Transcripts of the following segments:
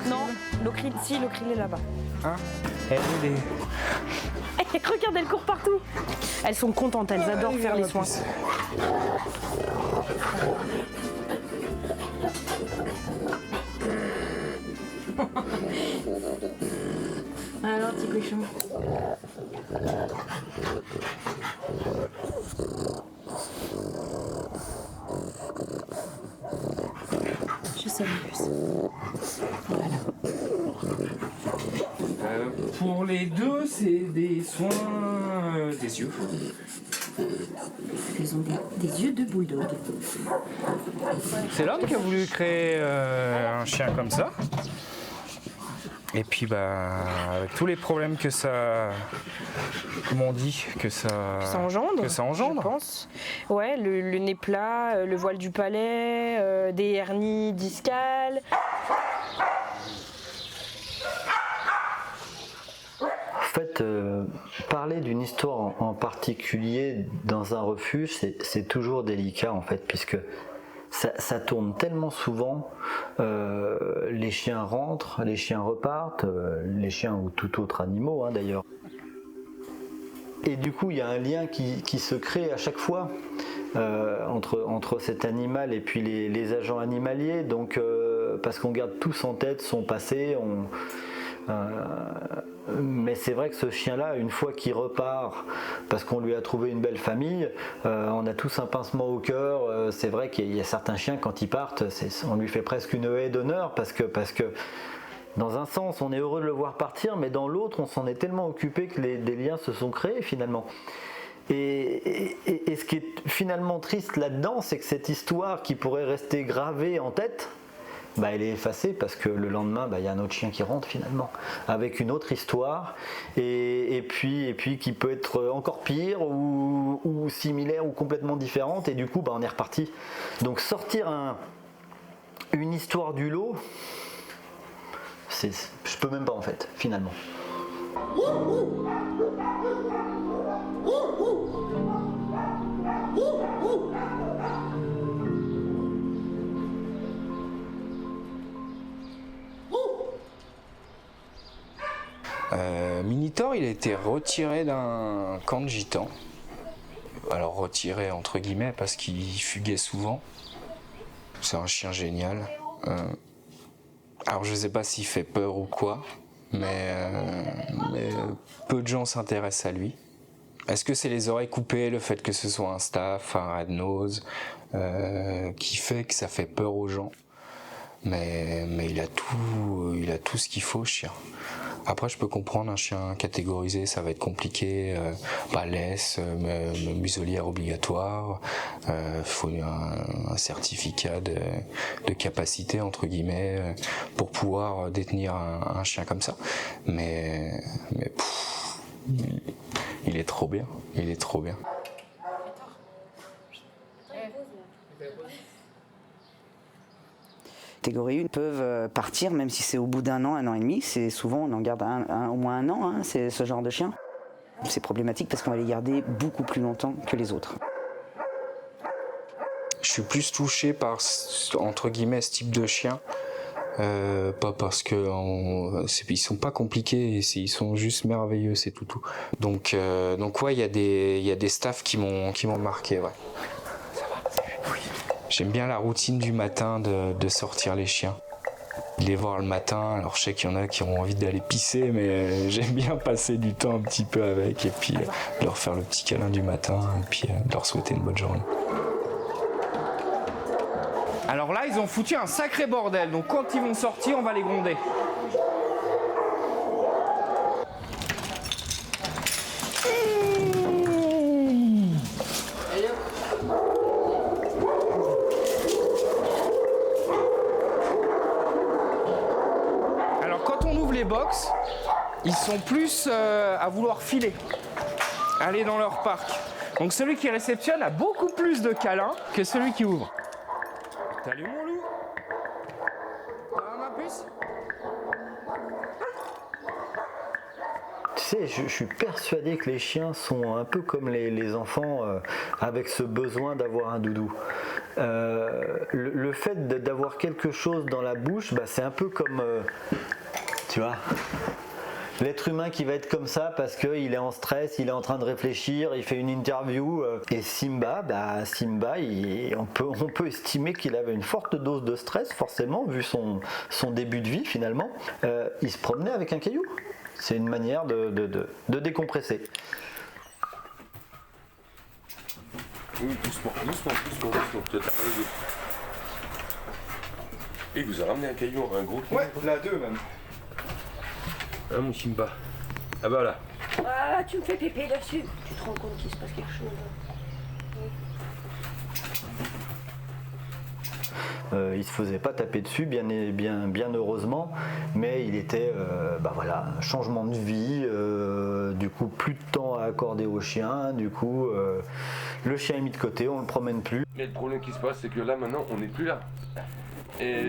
Non, l'ocryl, si, l'ocryl est là-bas. Hein? Elle est... Regarde, elles courent partout. Elles sont contentes, elles adorent faire les soins. Alors, petit cochon. Je sais en plus. Voilà. Pour les deux, c'est des soins des yeux. Ils ont des yeux de bulldog. C'est l'homme qui a voulu créer un chien comme ça. Et puis avec tous les problèmes que ça, comment on dit, que ça engendre, je pense. Ouais, le nez plat, le voile du palais, des hernies discales. En fait, parler d'une histoire en particulier dans un refuge, c'est toujours délicat en fait, puisque ça tourne tellement souvent, les chiens rentrent, les chiens repartent, les chiens ou tout autre animaux d'ailleurs. Et du coup, il y a un lien qui se crée à chaque fois entre cet animal et puis les agents animaliers, donc parce qu'on garde tous en tête son passé. Mais c'est vrai que ce chien-là, une fois qu'il repart, parce qu'on lui a trouvé une belle famille, on a tous un pincement au cœur. C'est vrai qu'il y a certains chiens, quand ils partent, on lui fait presque une haie d'honneur, parce que dans un sens, on est heureux de le voir partir, mais dans l'autre, on s'en est tellement occupé que des liens se sont créés finalement. Et ce qui est finalement triste là-dedans, c'est que cette histoire qui pourrait rester gravée en tête, elle est effacée parce que le lendemain, y a un autre chien qui rentre finalement, avec une autre histoire, et puis qui peut être encore pire ou similaire ou complètement différente, et du coup on est reparti. Donc sortir une histoire du lot, je peux même pas en fait, finalement. Minitor, il a été retiré d'un camp de gitans. Alors retiré entre guillemets parce qu'il fuguait souvent. C'est un chien génial. Alors je sais pas s'il fait peur ou quoi, mais peu de gens s'intéressent à lui. Est-ce que c'est les oreilles coupées, le fait que ce soit un staff, un red nose, qui fait que ça fait peur aux gens? Mais il a tout ce qu'il faut, ce chien. Après, je peux comprendre un chien catégorisé, ça va être compliqué, laisse, muselière obligatoire, faut un certificat de capacité entre guillemets pour pouvoir détenir un chien comme ça. Mais il est trop bien, il est trop bien. Catégorie 1 peuvent partir, même si c'est au bout d'un an et demi. C'est souvent, on en garde au moins un an, c'est ce genre de chien. C'est problématique parce qu'on va les garder beaucoup plus longtemps que les autres. Je suis plus touché par, entre guillemets, ce type de chien. Pas parce que ils sont pas compliqués, ils sont juste merveilleux, c'est tout. Donc ouais, il y a des staffs qui m'ont marqué, ouais. J'aime bien la routine du matin de sortir les chiens, de les voir le matin. Alors je sais qu'il y en a qui ont envie d'aller pisser, mais j'aime bien passer du temps un petit peu avec et puis leur faire le petit câlin du matin et puis leur souhaiter une bonne journée. Alors là, ils ont foutu un sacré bordel, donc quand ils vont sortir, on va les gronder. Box, ils sont plus à vouloir filer, aller dans leur parc. Donc celui qui réceptionne a beaucoup plus de câlins que celui qui ouvre. Salut mon loup. Ça va ma puce? sais, je suis persuadé que les chiens sont un peu comme les enfants avec ce besoin d'avoir un doudou. Le fait d'avoir quelque chose dans la bouche, bah, c'est un peu comme, tu vois, l'être humain qui va être comme ça parce qu'il est en stress, il est en train de réfléchir, il fait une interview. Et Simba, on peut estimer qu'il avait une forte dose de stress, forcément, vu son début de vie finalement. Il se promenait avec un caillou. C'est une manière de décompresser. Oui, doucement. Et il vous a ramené un caillou, un gros caillou. Ouais, la 2 même. Ah mon Simba. Ah bah là. Ah, tu me fais pépé dessus. Tu te rends compte qu'il se passe quelque chose. Il se faisait pas taper dessus, bien heureusement, mais il était, un changement de vie, du coup plus de temps à accorder au chien, du coup le chien est mis de côté, on le promène plus. Mais le problème qui se passe, c'est que là maintenant, on n'est plus là. Et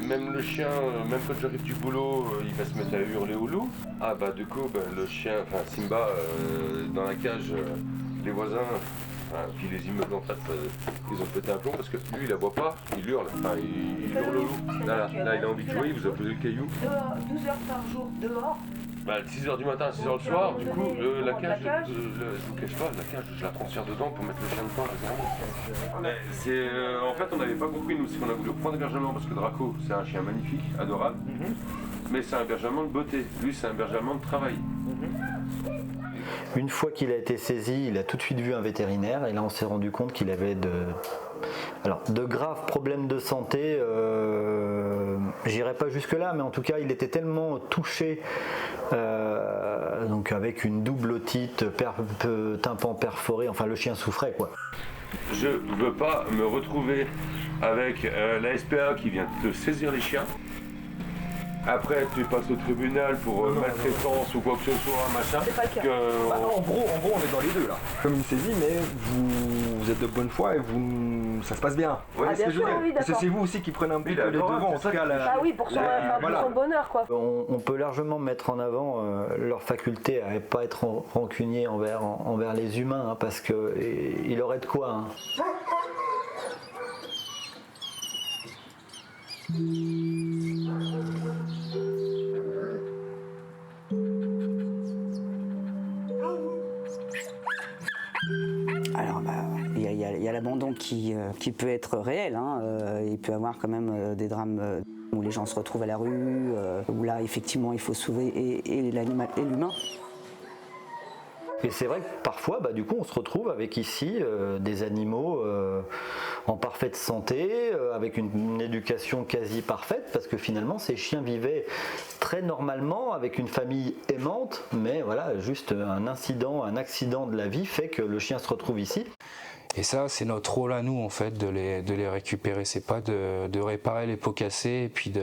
même le chien, même quand j'arrive du boulot, il va se mettre à hurler au loup. Ah bah du coup, le chien, enfin Simba, dans la cage, les voisins, puis les immeubles en face, ils ont pété un plomb parce que lui il aboie pas, il hurle, il hurle au loup. Là il a envie de jouer, il vous a posé le caillou. 12 heures par jour dehors. 6h du matin à 6h le soir, du coup la cage, je vous cache pas, la cage je la transfère dedans pour mettre le chien dedans. En fait on n'avait pas compris nous, c'est qu'on a voulu reprendre l'hébergement parce que Draco c'est un chien magnifique, adorable, mais c'est un hébergement de beauté, lui c'est un hébergement de travail. Une fois qu'il a été saisi, il a tout de suite vu un vétérinaire et là on s'est rendu compte qu'il avait de graves problèmes de santé. J'irai pas jusque là, mais en tout cas il était tellement touché, donc avec une double otite, tympan perforé, enfin le chien souffrait quoi. Je veux pas me retrouver avec la SPA qui vient te saisir les chiens. Après, tu passes au tribunal pour maltraitance ou quoi que ce soit, machin. C'est pas le cas. En gros, on est dans les deux là. Comme une saisie, mais vous êtes de bonne foi et ça se passe bien. Ouais, Ah, bien sûr, oui, Parce que d'accord. c'est vous aussi qui prenez un peu Oui, les d'accord, devants. En c'est tout cas, Ah oui, pour son bonheur, quoi. On peut largement mettre en avant leur faculté à ne pas être rancunier envers les humains, hein, parce qu'il aurait de quoi. Hein. Alors, il y a l'abandon qui peut être réel. Hein. Il peut y avoir quand même des drames où les gens se retrouvent à la rue, où là, effectivement, il faut sauver et l'animal et l'humain. Et c'est vrai que parfois, du coup, on se retrouve avec ici des animaux en parfaite santé, avec une éducation quasi parfaite, parce que finalement, ces chiens vivaient très normalement, avec une famille aimante, mais voilà, juste un accident de la vie fait que le chien se retrouve ici. Et ça, c'est notre rôle à nous, en fait, de les récupérer. C'est pas de réparer les pots cassés et puis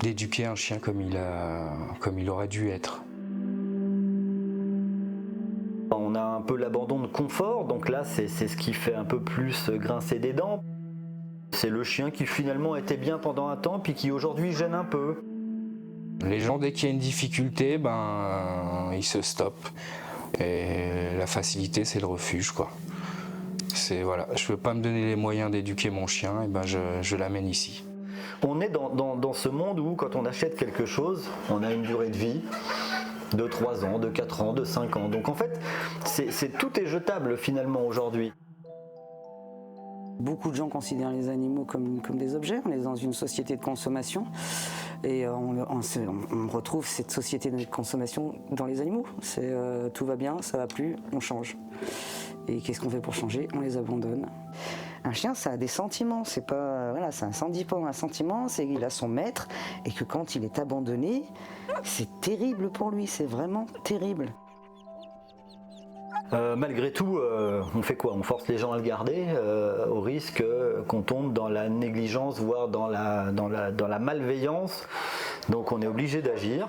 d'éduquer un chien comme il aurait dû être. On a un peu l'abandon de confort, donc là c'est ce qui fait un peu plus grincer des dents. C'est le chien qui finalement était bien pendant un temps puis qui aujourd'hui gêne un peu. Les gens, dès qu'il y a une difficulté, ils se stoppent. Et la facilité, c'est le refuge, quoi. Je veux pas me donner les moyens d'éduquer mon chien, et je l'amène ici. On est dans ce monde où quand on achète quelque chose, on a une durée de vie de 3 ans, de 4 ans, de 5 ans. Donc en fait, tout est jetable finalement aujourd'hui. Beaucoup de gens considèrent les animaux comme des objets. On est dans une société de consommation et on retrouve cette société de consommation dans les animaux. Tout va bien, ça va plus, on change. Et qu'est-ce qu'on fait pour changer? On les abandonne. Un chien, ça a des sentiments. C'est pas, ça ne dit pas un sentiment, c'est qu'il a son maître et que quand il est abandonné, c'est terrible pour lui. C'est vraiment terrible. Malgré tout, on fait quoi? On force les gens à le garder au risque qu'on tombe dans la négligence, voire dans la malveillance. Donc on est obligé d'agir.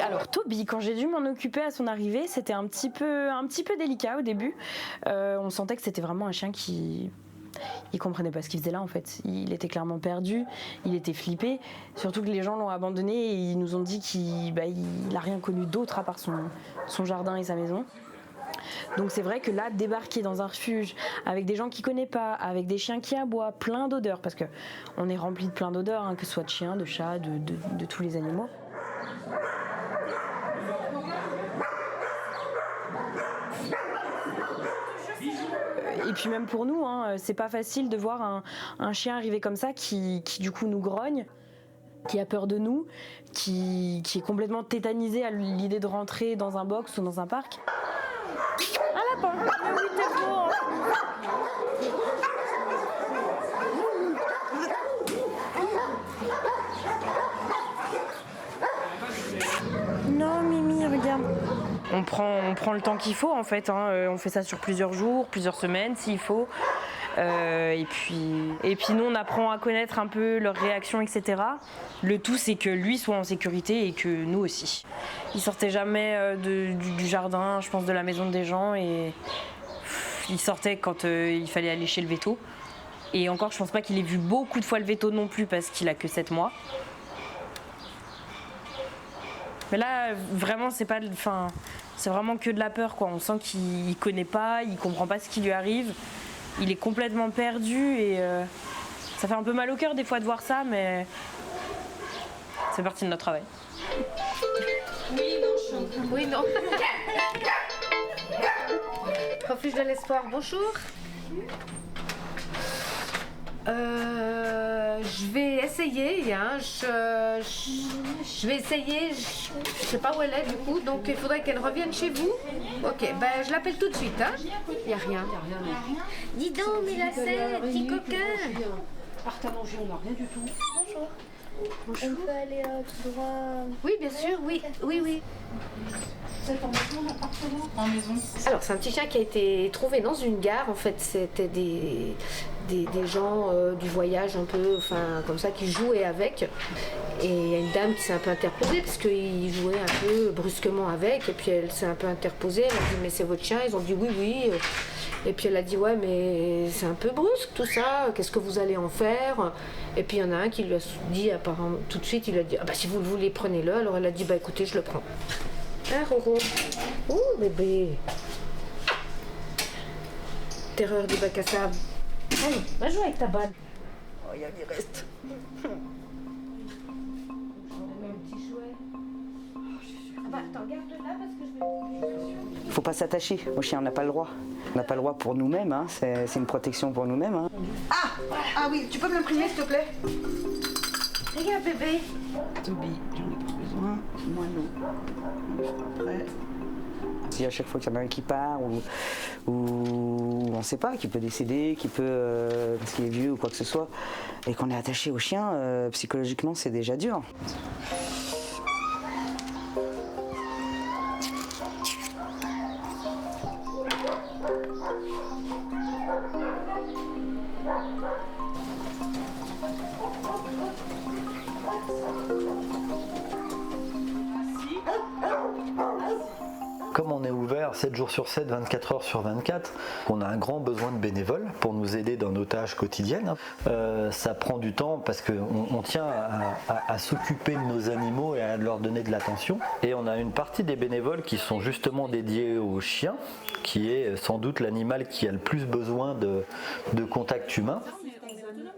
Alors Toby, quand j'ai dû m'en occuper à son arrivée, c'était un petit peu délicat au début. On sentait que c'était vraiment un chien qui il comprenait pas ce qu'il faisait là en fait. Il était clairement perdu, il était flippé. Surtout que les gens l'ont abandonné et ils nous ont dit qu'il a rien connu d'autre à part son jardin et sa maison. Donc c'est vrai que là, débarquer dans un refuge avec des gens qu'il connaît pas, avec des chiens qui aboient, plein d'odeurs, parce qu'on est rempli de plein d'odeurs, hein, que ce soit de chiens, de chats, de tous les animaux. Et puis même pour nous, hein, c'est pas facile de voir un chien arriver comme ça qui du coup nous grogne, qui a peur de nous, qui est complètement tétanisé à l'idée de rentrer dans un box ou dans un parc. Ah lapin, mais oui t'es beau, hein. Non Mimi, regarde. On prend le temps qu'il faut en fait, hein. On fait ça sur plusieurs jours, plusieurs semaines s'il faut. Et puis nous on apprend à connaître un peu leurs réactions, etc. Le tout c'est que lui soit en sécurité et que nous aussi. Il sortait jamais du jardin, je pense de la maison des gens, et il sortait quand il fallait aller chez le véto. Et encore je pense pas qu'il ait vu beaucoup de fois le véto non plus parce qu'il a que 7 mois. Mais là, vraiment, c'est vraiment que de la peur, quoi. On sent qu'il connaît pas, il comprend pas ce qui lui arrive. Il est complètement perdu et ça fait un peu mal au cœur des fois de voir ça, mais c'est partie de notre travail. Oui, non. Refuge de l'espoir, bonjour. Je vais essayer, hein. Je vais essayer, je sais pas où elle est du coup, donc il faudrait qu'elle revienne chez vous. Ok, ben je l'appelle tout de suite, hein. Il n'y a rien. Dis donc, mais là c'est, petit coquin. Partez à manger, on n'a rien du tout. Bonjour. On peut aller tout droit. Oui, bien sûr, oui. Vous êtes en maison, appartement ? En maison. Alors, c'est un petit chien qui a été trouvé dans une gare. En fait, c'était des gens du voyage un peu, enfin, comme ça, qui jouaient avec. Et il y a une dame qui s'est un peu interposée parce qu'il jouait un peu brusquement avec. Et puis, elle s'est un peu interposée. Elle a dit, mais c'est votre chien ? Ils ont dit oui. Et puis, elle a dit, ouais, mais c'est un peu brusque tout ça. Qu'est-ce que vous allez en faire ? Et puis, il y en a un qui lui a dit, apparemment, tout de suite, il a dit, ah bah, si vous le voulez, prenez-le. Alors, elle a dit, bah, écoutez, je le prends. Hein, Roro ? Oh, bébé. Terreur du bac à sable. Allez, va jouer avec ta balle. Oh, il y a des restes. Il faut pas s'attacher au chien, on n'a pas le droit. On n'a pas le droit pour nous-mêmes, hein. C'est une protection pour nous-mêmes. Hein. Ah oui, tu peux me l'imprimer s'il te plaît ? Regarde, bébé. Toby, j'en ai pas besoin. Moi non. Après. Si à chaque fois qu'il y en a un qui part ou on ne sait pas, qui peut décéder, qui peut parce qu'il est vieux ou quoi que ce soit, et qu'on est attaché au chien, psychologiquement c'est déjà dur. Comme on est ouvert 7 jours sur 7, 24 heures sur 24, on a un grand besoin de bénévoles pour nous aider dans nos tâches quotidiennes. Ça prend du temps parce qu'on tient à s'occuper de nos animaux et à leur donner de l'attention. Et on a une partie des bénévoles qui sont justement dédiés aux chiens, qui est sans doute l'animal qui a le plus besoin de contact humain.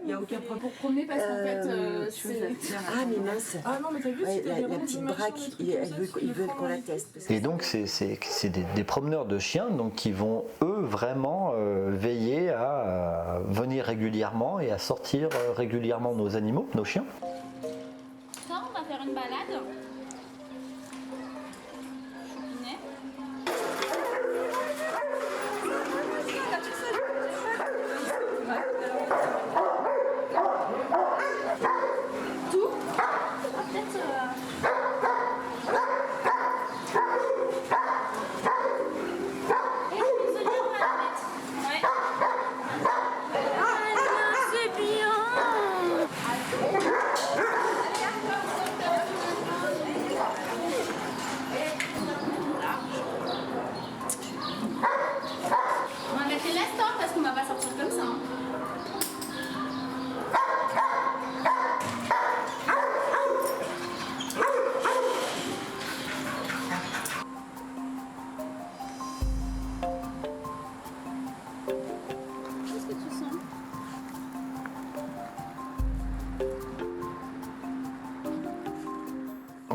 Il n'y a aucun problème pour promener parce qu'en fait, c'est... Ah mais mince. Ah non, mais t'as vu, Ouais, la petite braque, ils veulent qu'on la teste. Et donc c'est des promeneurs de chiens donc, qui vont eux vraiment veiller à venir régulièrement et à sortir régulièrement nos animaux, nos chiens. Ça, on va faire une balade.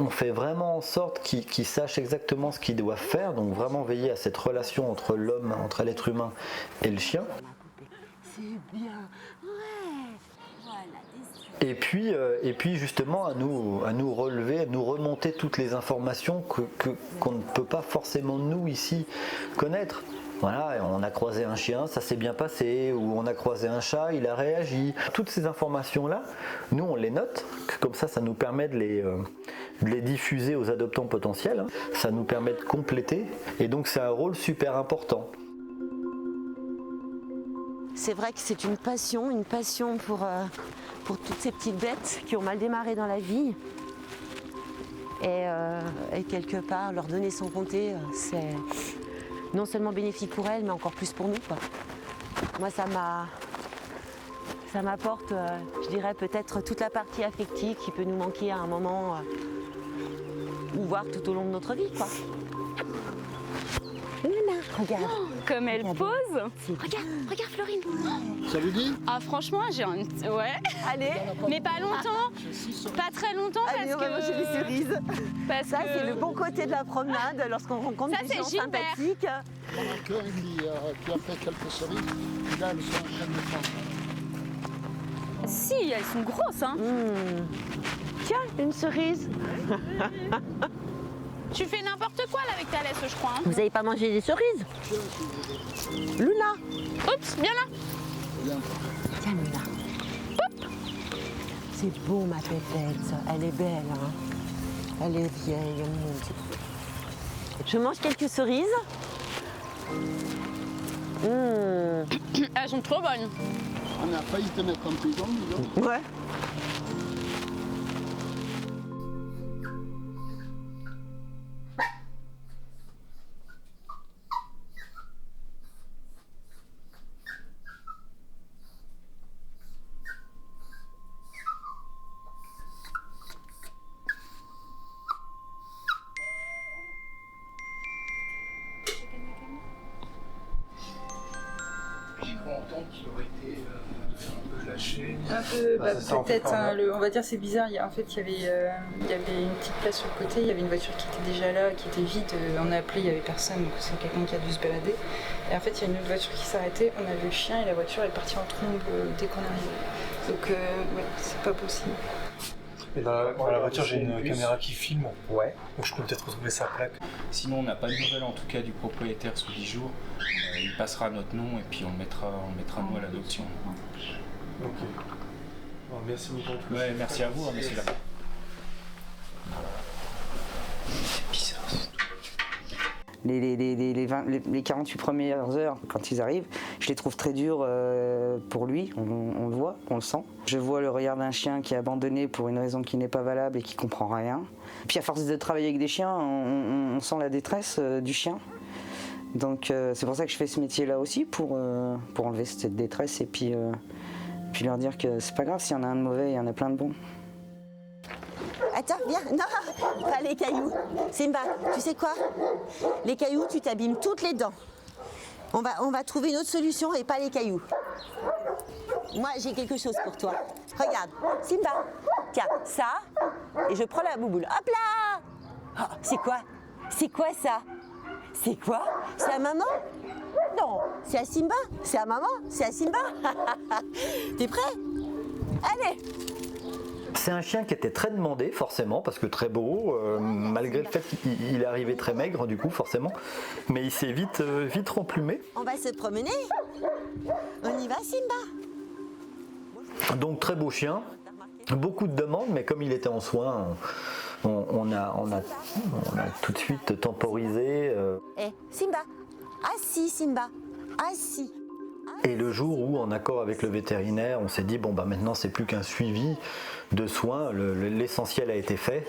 on fait vraiment en sorte qu'ils sachent exactement ce qu'ils doivent faire, donc vraiment veiller à cette relation entre l'homme, entre l'être humain et le chien. C'est bien. Et puis justement à nous relever, à nous remonter toutes les informations qu'on ne peut pas forcément nous ici connaître. Voilà, on a croisé un chien, ça s'est bien passé, ou on a croisé un chat, il a réagi. Toutes ces informations-là, nous on les note, comme ça nous permet de les diffuser aux adoptants potentiels, ça nous permet de compléter, et donc c'est un rôle super important. C'est vrai que c'est une passion pour toutes ces petites bêtes qui ont mal démarré dans la vie. Et quelque part, leur donner sans compter, c'est non seulement bénéfique pour elles, mais encore plus pour nous, quoi. Moi, ça m'apporte, je dirais, peut-être toute la partie affective qui peut nous manquer à un moment, ou voire tout au long de notre vie, quoi. Luna, regarde. Oh, comme elle pose. Regarde Florine. Ça vous dit? Ah franchement, j'ai un... Ouais. Allez. Mais pas longtemps. Pas très longtemps. Allez, on va manger des cerises. Ça, c'est le bon côté de la promenade lorsqu'on rencontre des gens sympathiques. Il y en a qu'un qui a fait quelques cerises. Et là, elles sont en train de prendre. Si, elles sont grosses, hein. Tiens, une cerise. Tu fais n'importe quoi là avec ta laisse, je crois. Hein. Vous n'avez pas mangé des cerises? Luna. Oups, viens là. Tiens, Luna. Hop. C'est beau, ma pépette. Elle est belle, hein. Elle est vieille. Je mange quelques cerises. Elles sont trop bonnes. On a failli te mettre en prison, dis donc. Ouais. Un peu, peut-être, on va dire c'est bizarre. En fait, il y avait une petite place sur le côté, il y avait une voiture qui était déjà là, qui était vide. On a appelé, il n'y avait personne, donc c'est quelqu'un qui a dû se balader. Et en fait, il y a une autre voiture qui s'arrêtait, on a vu le chien et la voiture est partie en trombe dès qu'on est arrivé. Donc, ouais, c'est pas possible. Et dans la voiture, j'ai une caméra qui filme. Ouais. Donc je peux peut-être retrouver sa plaque. Sinon, on n'a pas de nouvelles en tout cas du propriétaire sous 10 jours. Il passera à notre nom et puis on le mettra nous à l'adoption. Ok. Bon, merci beaucoup. Ouais, merci à vous, messieurs. C'est bizarre. Les 48 premières heures, quand ils arrivent, je les trouve très dures pour lui, on le voit, on le sent. Je vois le regard d'un chien qui est abandonné pour une raison qui n'est pas valable et qui comprend rien. Puis à force de travailler avec des chiens, on sent la détresse du chien. Donc c'est pour ça que je fais ce métier-là aussi, pour enlever cette détresse et puis leur dire que c'est pas grave, s'il y en a un de mauvais, il y en a plein de bons. Attends, viens. Non, pas les cailloux. Simba, tu sais quoi? Les cailloux, tu t'abîmes toutes les dents. On va trouver une autre solution et pas les cailloux. Moi, j'ai quelque chose pour toi. Regarde, Simba. Tiens, ça. Et je prends la bouboule. Hop là! Oh, c'est quoi? C'est quoi ça? C'est quoi? C'est à maman? Non, c'est à Simba. C'est à maman. C'est à Simba. T'es prêt? Allez! C'est un chien qui était très demandé, forcément, parce que très beau, malgré le fait qu'il est arrivé très maigre, du coup, forcément. Mais il s'est vite remplumé. On va se promener. On y va, Simba. Donc, très beau chien. Beaucoup de demandes, mais comme il était en soins, on a tout de suite temporisé. Simba. Assis, Simba. Assis. Et le jour où, en accord avec le vétérinaire, on s'est dit bon bah maintenant c'est plus qu'un suivi de soins, l'essentiel a été fait.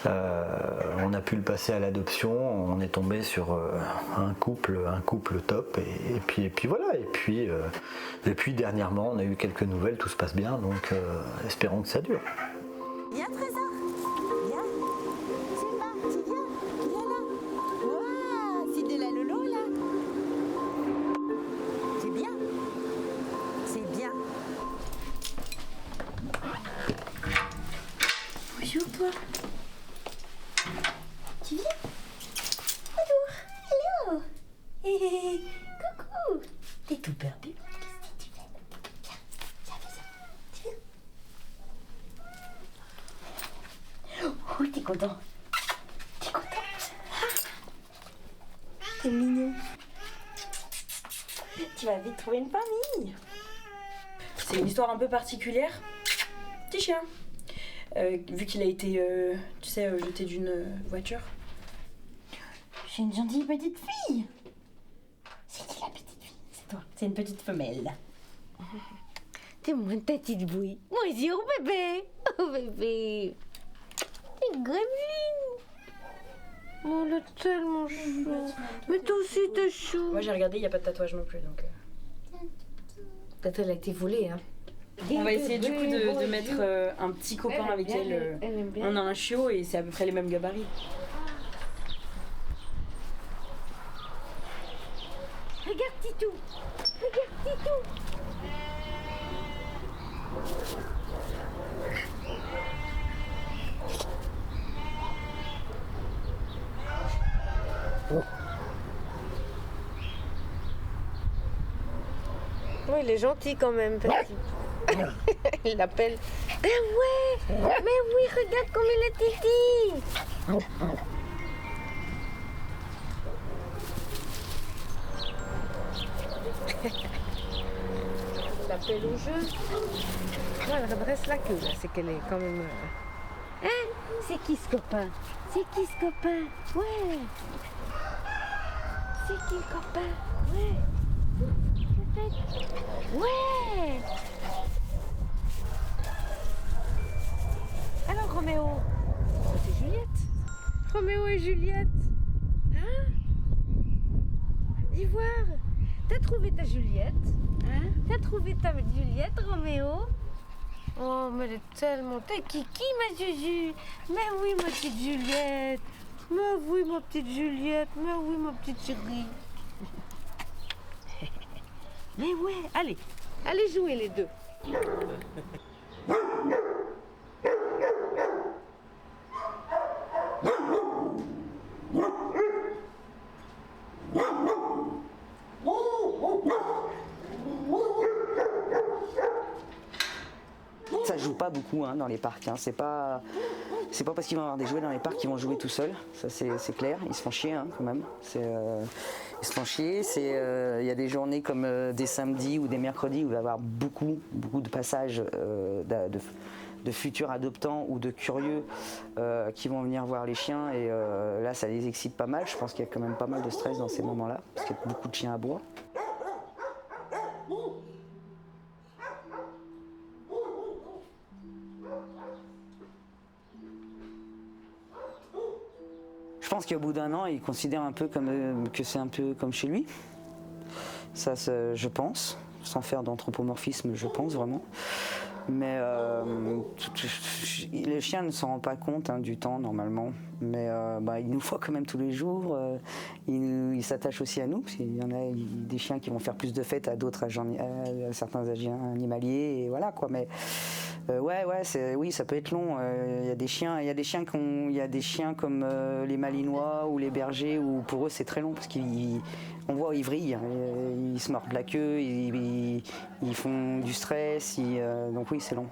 On a pu le passer à l'adoption, on est tombé sur un couple top et puis voilà. Et puis dernièrement on a eu quelques nouvelles, tout se passe bien, donc espérons que ça dure. Viens Trésor, viens. Simba, tu viens là. Waouh, c'est de la lolo là. C'est bien. C'est bien. Bonjour toi. Coucou. T'es tout perdu. Oh, t'es content. T'es content. T'es mignon. Tu vas vite trouver une famille. C'est une histoire un peu particulière. Petit chien. Vu qu'il a été, jeté d'une voiture. J'ai une gentille petite fille. C'est qui la petite fille? C'est toi. C'est une petite femelle. T'es mon petite bouille. Bonjour bébé. Oh bébé. T'es gremlin. Oh, elle est tellement chou. Mais toi aussi t'es chou. Moi j'ai regardé, il n'y a pas de tatouage non plus donc. Peut-être elle a été volée, hein. On va essayer du coup de mettre un petit copain avec elle. On a un chiot et c'est à peu près les mêmes gabarits. Regarde Titou. Regarde Titou. Oui, il est gentil quand même, petit. Il l'appelle. Eh ouais. Mais oui, regarde comme il est titi. Il l'appelle au jeu. Non, elle redresse la queue, là. C'est qu'elle est quand même... Hein? C'est qui ce copain? C'est qui ce copain? Ouais. C'est qui le copain? Ouais. Ouais. Alors Roméo, c'est Juliette. Roméo et Juliette. Hein? Ivoire, t'as trouvé ta Juliette? Hein? T'as trouvé ta Juliette, Roméo? Oh, mais elle est tellement... T'es kiki, ma Juju. Mais oui, ma petite Juliette. Mais oui, ma petite Juliette. Mais oui, ma petite chérie. Mais ouais, allez. Allez jouer les deux. Ça joue pas beaucoup dans les parcs. C'est pas parce qu'ils vont avoir des jouets dans les parcs qu'ils vont jouer tout seuls. Ça c'est clair. Ils se font chier quand même. Ils se font chier. Il y a des journées comme des samedis ou des mercredis où il va y avoir beaucoup de passages de futurs adoptants ou de curieux qui vont venir voir les chiens. Et là, ça les excite pas mal. Je pense qu'il y a quand même pas mal de stress dans ces moments-là parce qu'il y a beaucoup de chiens à bois. Je pense qu'au bout d'un an, il considère un peu que c'est un peu comme chez lui. Ça, je pense, sans faire d'anthropomorphisme, je pense vraiment. Mais les chiens ne s'en rendent pas compte du temps normalement. Mais ils nous voient quand même tous les jours. Ils s'attachent aussi à nous. Parce qu'il y en a des chiens qui vont faire plus de fêtes à d'autres à certains agents animaliers. Et voilà quoi. Mais oui, ça peut être long. Il y a des chiens comme les Malinois ou les bergers où pour eux c'est très long parce qu'on voit ils vrillent, ils se mordent la queue, ils font du stress, donc oui c'est long.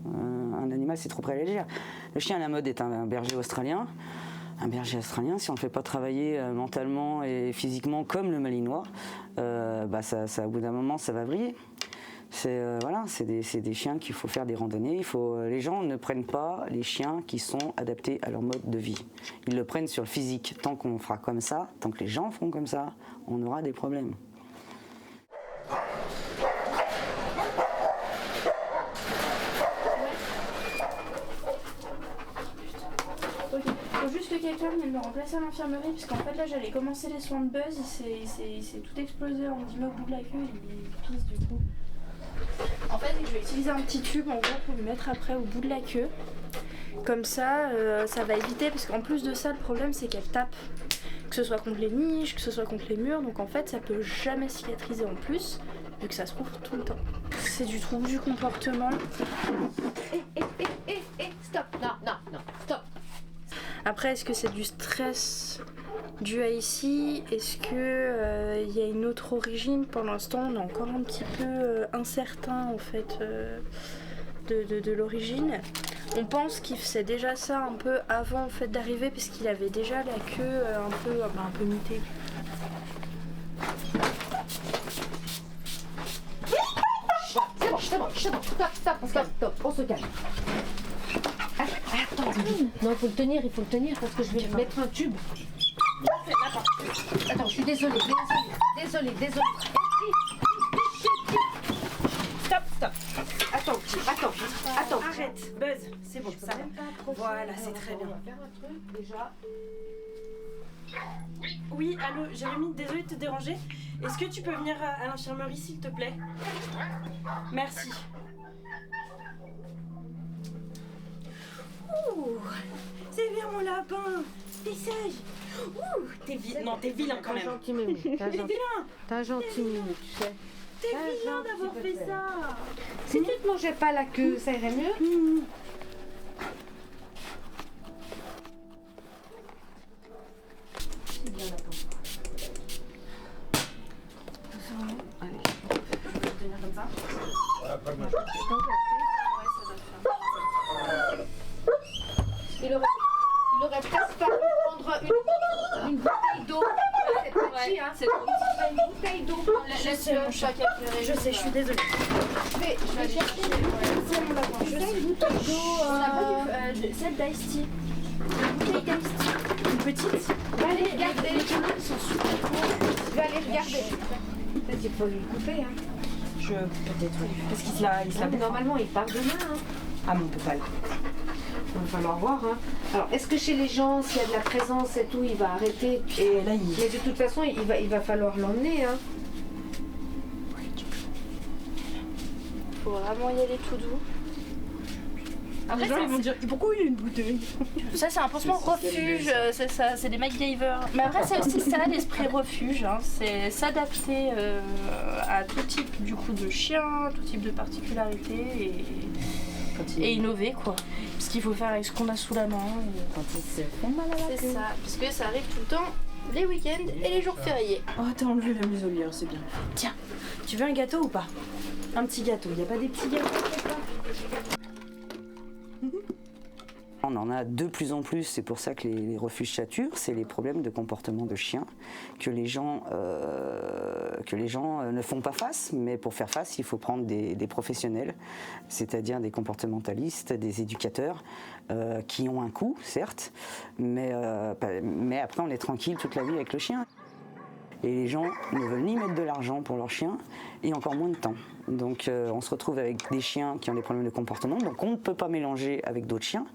Un animal c'est trop près légère. Le chien à la mode est un berger australien. Un berger australien, si on ne le fait pas travailler mentalement et physiquement comme le Malinois, au bout d'un moment, ça va vriller. C'est des chiens qu'il faut faire des randonnées. Les gens ne prennent pas les chiens qui sont adaptés à leur mode de vie. Ils le prennent sur le physique. Tant qu'on fera comme ça, tant que les gens feront comme ça, on aura des problèmes. Quelqu'un venait me remplacer à l'infirmerie parce qu'en fait là j'allais commencer les soins de Buzz, il s'est tout explosé, on dit au bout de la queue, il pisse du coup. En fait je vais utiliser un petit tube en gros pour lui mettre après au bout de la queue. Comme ça, ça va éviter parce qu'en plus de ça le problème c'est qu'elle tape. Que ce soit contre les niches, que ce soit contre les murs, donc en fait ça peut jamais cicatriser en plus vu que ça se rouvre tout le temps. C'est du trouble du comportement. Stop, non. Après, est-ce que c'est du stress dû à ici? Est-ce que y a une autre origine? Pour l'instant, on est encore un petit peu incertain en fait de l'origine. On pense qu'il faisait déjà ça un peu avant en fait d'arriver, parce qu'il avait déjà la queue un peu mitée. C'est bon, stop, on se calme. Attends, non, il faut le tenir parce que je vais mettre un tube. Attends, je suis désolée. Stop. Attends. Arrête, Buzz, c'est bon, ça va. Voilà, c'est très bien. On va faire un truc déjà. Oui, allô, Jérémy, désolée de te déranger. Est-ce que tu peux venir à l'infirmerie, s'il te plaît? Merci. Ouh, c'est bien mon lapin. T'es sage. Ouh, t'es vilain quand même. T'es gentil, Mimi. T'as gentil, Mimi, tu sais. T'es vilain d'avoir fait ça. Si tu te mangeais pas la queue, ça irait mieux. C'est bien la pompe. Allez, je vais tenir comme ça. Il aurait presque fallu prendre une bouteille d'eau. C'est petit, hein. C'est une bouteille d'eau. Laisse mon chat qui a pleuré. Je sais, je suis désolée. Je vais chercher C'est mon lapin. Je sais, une bouteille d'eau. On n'a pas celle d'Ice Tea. Une bouteille d'Ice Tea. Une petite. Va aller regarder. Les canards, ils sont super courts. Va aller regarder. Peut-être qu'il faut lui couper, hein. Peut-être, oui. Parce qu'il se la Mais normalement, il part demain, hein. Ah, mais on peut pas le. Il va falloir voir, hein. Alors, est-ce que chez les gens, s'il y a de la présence et tout, il va arrêter? Et là, Mais de toute façon, il va falloir l'emmener, hein. Faut vraiment y aller tout doux. Après, les gens ils vont dire pourquoi il a une bouteille? Ça, c'est un pansement refuge, c'est ça, c'est des MacGyver. Mais après, c'est aussi ça l'esprit refuge, hein. C'est s'adapter à tout type du coup de chien, tout type de particularité et innover quoi. Parce qu'il faut faire avec ce qu'on a sous la main. Quand ils se font mal à la queue. C'est ça, parce que ça arrive tout le temps les week-ends et les jours fériés. Oh, t'as enlevé la muselière, c'est bien. Tiens, tu veux un gâteau ou pas? Un petit gâteau, y a pas des petits gâteaux quelque part? On en a de plus en plus, c'est pour ça que les refuges saturent, c'est les problèmes de comportement de chiens que les gens ne font pas face, mais pour faire face, il faut prendre des professionnels, c'est-à-dire des comportementalistes, des éducateurs, qui ont un coût, certes, mais après on est tranquille toute la vie avec le chien. Et les gens ne veulent ni mettre de l'argent pour leurs chiens, et encore moins de temps. Donc on se retrouve avec des chiens qui ont des problèmes de comportement, donc on ne peut pas mélanger avec d'autres chiens.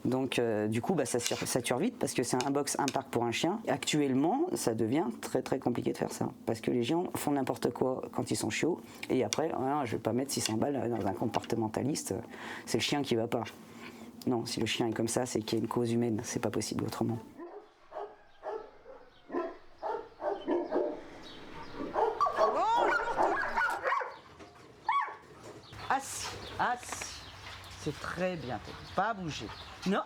Donc du coup ça sature vite parce que c'est un box, un parc pour un chien. Actuellement, ça devient très très compliqué de faire ça, parce que les gens font n'importe quoi quand ils sont chiots, et après, je vais pas mettre 600 balles dans un comportementaliste, c'est le chien qui va pas. Non, si le chien est comme ça, c'est qu'il y a une cause humaine, c'est pas possible autrement. Assis. C'est très bien. Pas bouger. Non.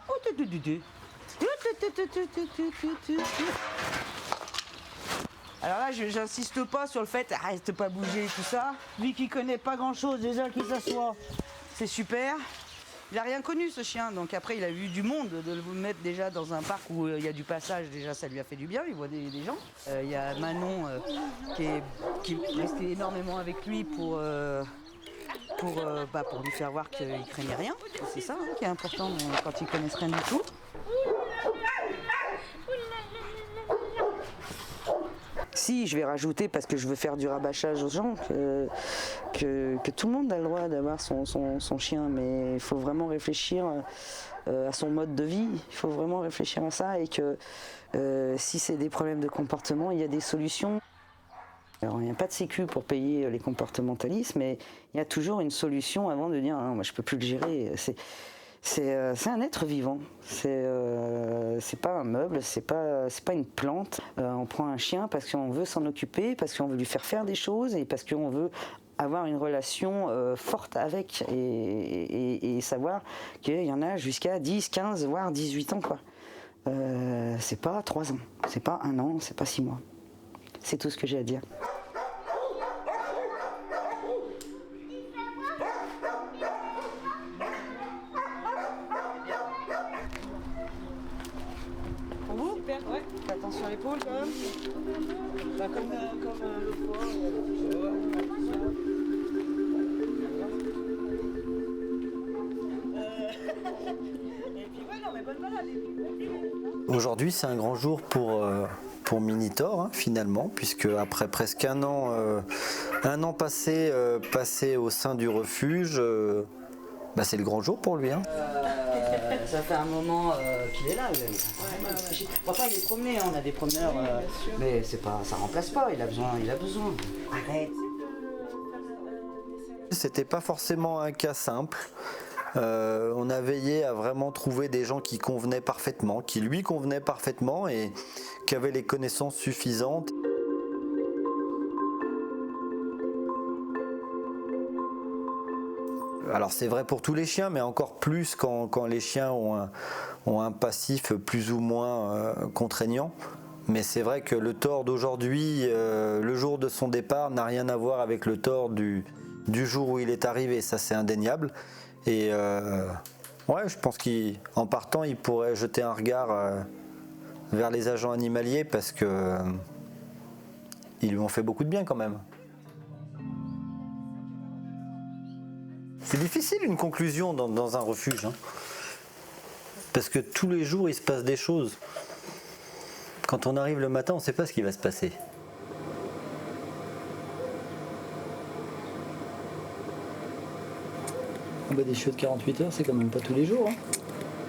Alors là, j'insiste pas sur le fait, reste pas bouger et tout ça. Lui qui connaît pas grand chose, déjà qu'il s'assoit, c'est super. Il a rien connu ce chien, donc après il a vu du monde, de le mettre déjà dans un parc où il y a du passage, déjà ça lui a fait du bien, il voit des gens. Il y a Manon qui est restée énormément avec lui pour lui faire voir qu'il craignait rien. C'est ça qui est important quand ils connaissent rien du tout. Si, je vais rajouter, parce que je veux faire du rabâchage aux gens, que tout le monde a le droit d'avoir son chien, mais il faut vraiment réfléchir à son mode de vie, il faut vraiment réfléchir à ça, et que si c'est des problèmes de comportement, il y a des solutions. Alors, il n'y a pas de sécu pour payer les comportementalistes, mais il y a toujours une solution avant de dire « moi je peux plus le gérer ». C'est un être vivant, c'est pas un meuble, c'est pas une plante. On prend un chien parce qu'on veut s'en occuper, parce qu'on veut lui faire des choses et parce qu'on veut avoir une relation forte avec et savoir qu'il y en a jusqu'à 10, 15, voire 18 ans, quoi. c'est pas 3 ans, c'est pas 1 an, c'est pas 6 mois. C'est tout ce que j'ai à dire. Super, ouais. Fais attention à l'épaule quand même. Bah, comme l'autre fois. Aujourd'hui, c'est un grand jour pour Minitor, hein, finalement, puisque après presque un an passé au sein du refuge, c'est le grand jour pour lui. Hein. Ça fait un moment qu'il est là. Pourtant, il est promené, on a des promeneurs, mais c'est pas, ça remplace pas, il a besoin. Arrête. C'était pas forcément un cas simple. On a veillé à vraiment trouver des gens qui convenaient parfaitement, qui lui convenaient parfaitement et qui avaient les connaissances suffisantes. Alors c'est vrai pour tous les chiens, mais encore plus quand les chiens ont un passif plus ou moins contraignant. Mais c'est vrai que le tort d'aujourd'hui, le jour de son départ, n'a rien à voir avec le tort du jour où il est arrivé, ça c'est indéniable. Et je pense qu'en partant, il pourrait jeter un regard vers les agents animaliers parce que ils lui ont fait beaucoup de bien quand même. C'est difficile une conclusion dans un refuge, hein, parce que tous les jours il se passe des choses. Quand on arrive le matin, on ne sait pas ce qui va se passer. Des chiots de 48 heures, c'est quand même pas tous les jours. Hein.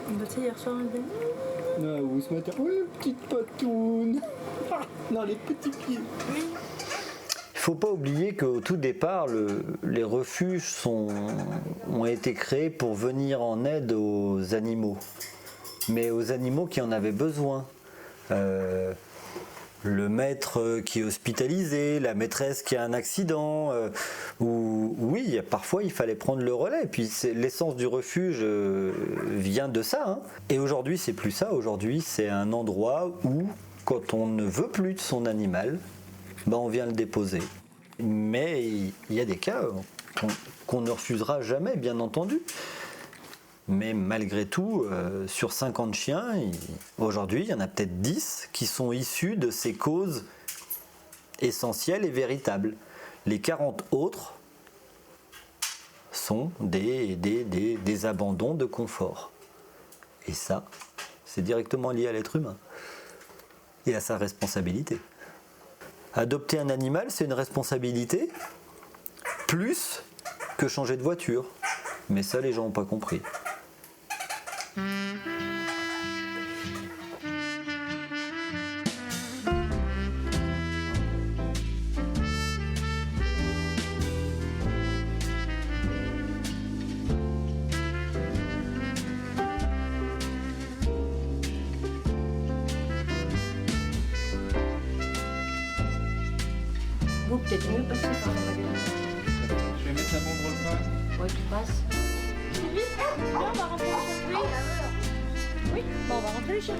Tu sais, hier soir, on le Ah, ou ce matin, oui, petite patoune. Non, les petits pieds. Oui. Il faut pas oublier qu'au tout départ, les refuges ont été créés pour venir en aide aux animaux. Mais aux animaux qui en avaient besoin. Le maître qui est hospitalisé, la maîtresse qui a un accident, oui, parfois il fallait prendre le relais. Puis l'essence du refuge vient de ça. Hein. Et aujourd'hui, c'est plus ça. Aujourd'hui, c'est un endroit où, quand on ne veut plus de son animal, on vient le déposer. Mais il y a des cas qu'on ne refusera jamais, bien entendu. Mais malgré tout, sur 50 chiens, aujourd'hui, il y en a peut-être 10 qui sont issus de ces causes essentielles et véritables. Les 40 autres sont des abandons de confort. Et ça, c'est directement lié à l'être humain et à sa responsabilité. Adopter un animal, c'est une responsabilité plus que changer de voiture. Mais ça, les gens n'ont pas compris. Bon, peut-être mieux passer par la magasin. Je vais mettre la banderole pas. Ouais, tu passes. Oui, on va rentrer les chiens. Oui, bon, on va rentrer les chiens.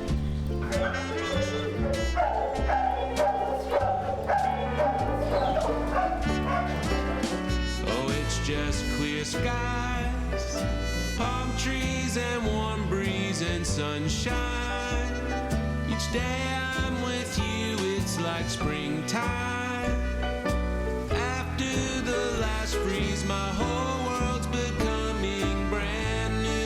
Oh, it's just clear skies, palm trees and warm breeze and sunshine. Each day I'm with you, it's like springtime. After the last freeze, my whole world's becoming brand new.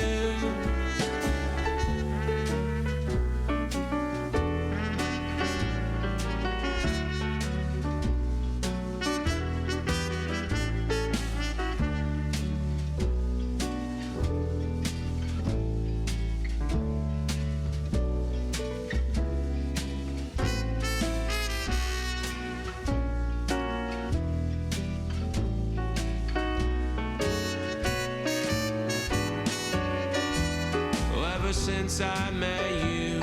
Since I met you,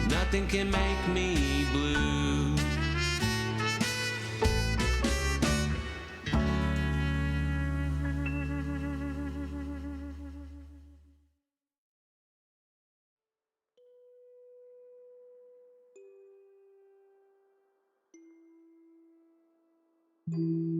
nothing can make me blue. Thank